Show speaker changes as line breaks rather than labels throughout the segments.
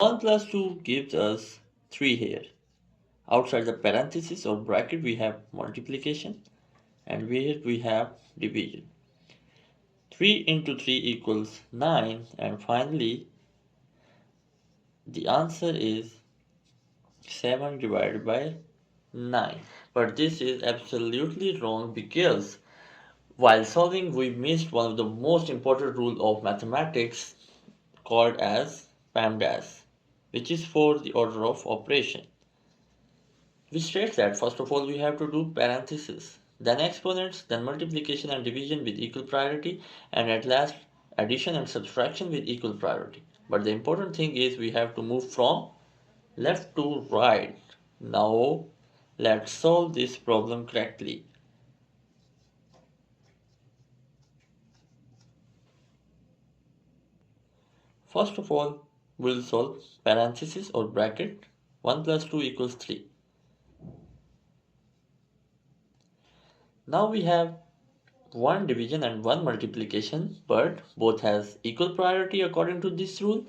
1 plus 2 gives us 3 here. Outside the parenthesis or bracket we have multiplication and here we have division. 3 into 3 equals 9 and finally the answer is 7 divided by 9. But this is absolutely wrong because while solving we missed one of the most important rules of mathematics called as PEMDAS, which is for the order of operation. We states that first of all we have to do parentheses, then exponents, then multiplication and division with equal priority, and at last addition and subtraction with equal priority. But the important thing is we have to move from left to right. Now let's solve this problem correctly. First of all, we'll solve parenthesis or bracket 1 plus 2 equals 3. Now we have one division and one multiplication, but both has equal priority according to this rule.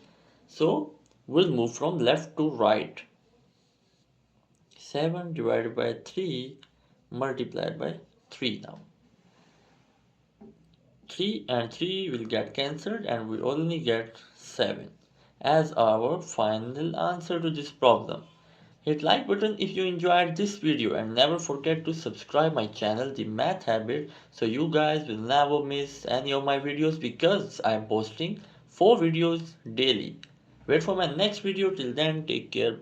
So we'll move from left to right. 7 divided by 3 multiplied by 3 now. 3 and 3 will get cancelled and we only get 7 as our final answer to this problem. Hit like button if you enjoyed this video and never forget to subscribe my channel The Math Habit so you guys will never miss any of my videos because I am posting 4 videos daily. Wait for my next video. Till then, take care.